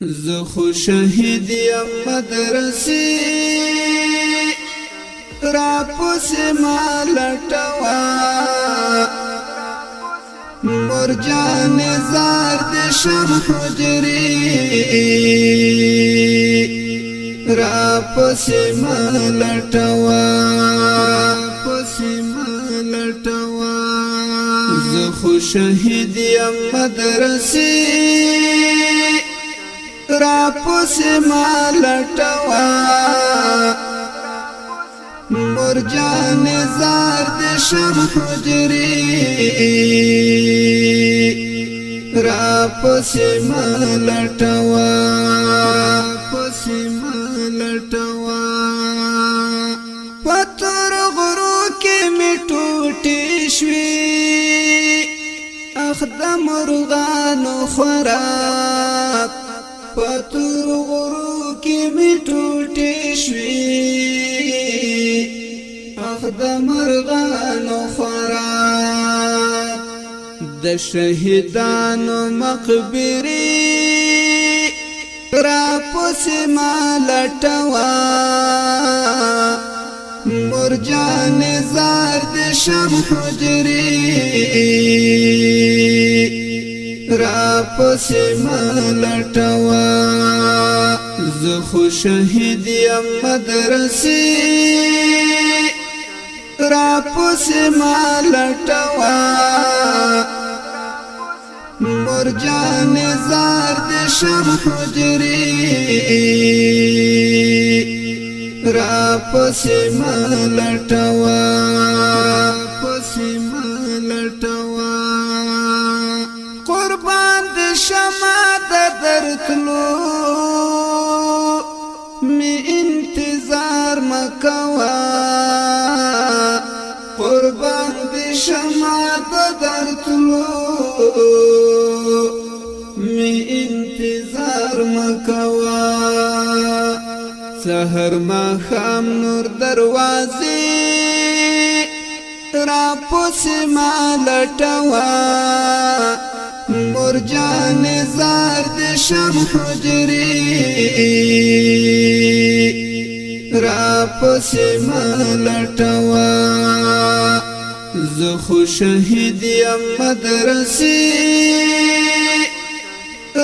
زه خو شهید یم مدرسې را پسې ما لټوا مرجان زار د شم حجرې را پسې ما لټوا زه خو شهید یم مدرسې را پسې ما لټوا مرجان زار د شم حجرې را پسې ما لټوا پتر غرو کې می ټوټې شوې اخ د مرغانو خوراک پتر غرو کې می ټوټې شوې اخ د مرغانو خوراک د شهیدانو مقبرې را پسې ما لټوا مرجان زار د شم حجرې را پسې ما لټوا زه خو شهید یم مدرسې را پسې ما لټوا مرجان زار د شم حجرې را پسې ما لټوا قربان د شمع د درتلو می انتظار مکوا قربان د شمع د درتلو می انتظار مکوا سحر ماښام نور دروازې را پسې ما لټوا مرجان زار د شم حجرې را پسې ما لټوا زه خو شهید یم مدرسې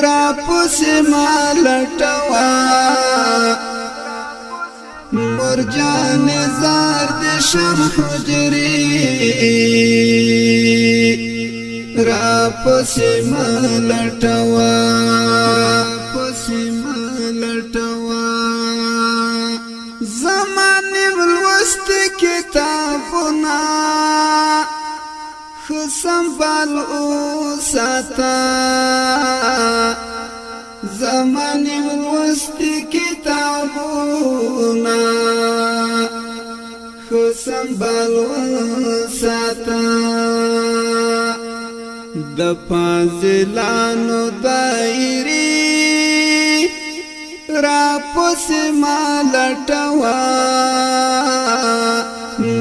را پسې ما لټوا مرجان زار د شم حجرې را پسې ما لټوا زمانې ولوست کتابونه ښه سنبال وساته زمانې ولوست کتابونه ښه سنبال وساته د فاضلانو دایرې را پسې ما لټوا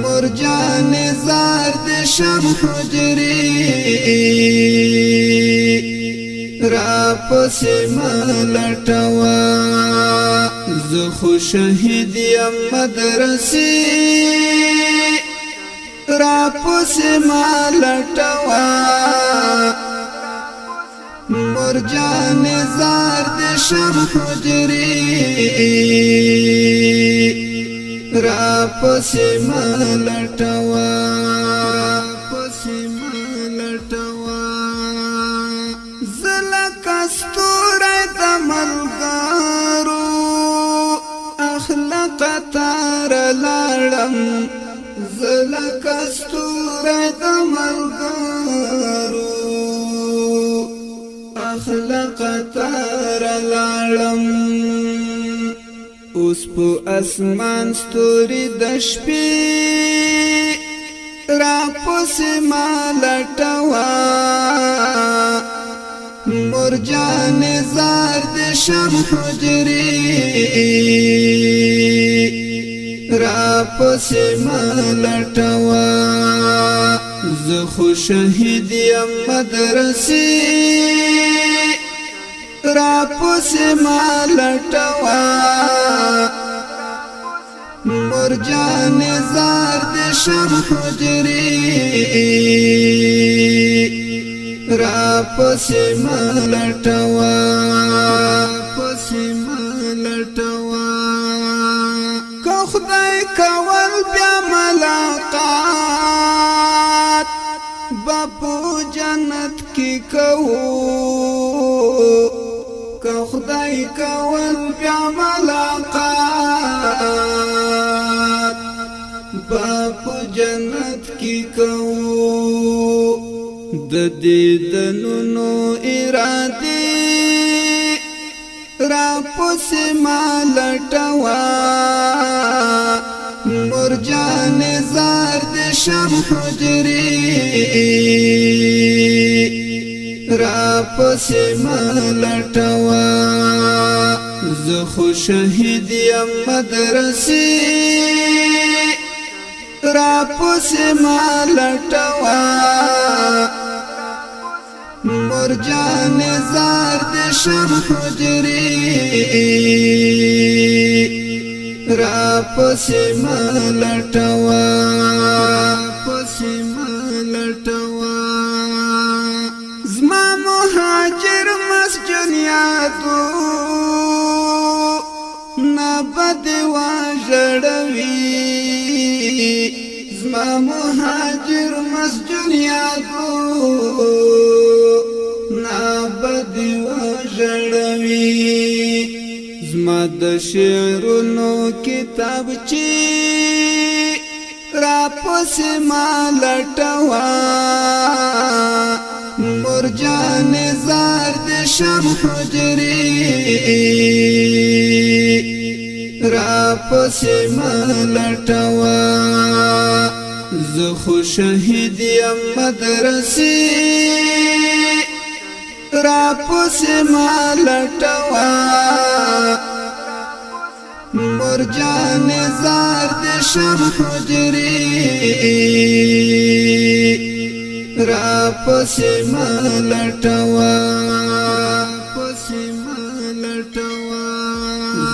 مرجان زار د شم حجرې را پسې ما لټوا زه خو شهید یم مدرسې را پسې ما لټوا مرجان زار د شم حجرې را پسې ما لټوا زله کستوری د ملګرو اخلاق تار لاړم زله کستوری د ملګرو اخلاق تار لاړم اوس په اسمان ستوري د شپې را پسې ما لټوا مرجان زار د شم حجرې را پسې ما لټوا زه خو شهید یم مدرسې را پسې ما لټوا مرجان زار دې شم حجري را پسې ما لټوا پسې ما لټوا که خدای کول بیا ملاقات باپو جنت کی کوو که خدای کول بیا ملاقات باپو جنت کی کوو د دې دنونو ارادې را پسې ما لټوا مرجان زار دې شم حجري را پسې ما لټوا زه خو شهید یم مدرسې را پسې ما لټوا مرجان زار دې شم حجري را پسې ما لټوا پسې ما لټوا زما مهاجر مسجن یادو نبد واجړوي زما مهاجر مسجن یادو نبد واجړوي زما د شعرونو کتاب چی را پسې ما لټوا مرجان زار دې شم حجري را پسې ما لټوا زه خو شهید یم مدرسې را پسې ما لټوا مرجان زار دې شم حجري را پسې ما لټوا پسې ما لټوا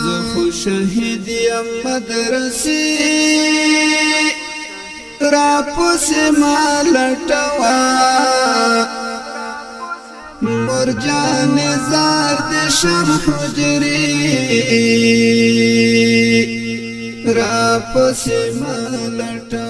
زه خو شهید یم مدرسې را پسې ما لټوا مرجان زار دې شم حجري را پسې ما لټوا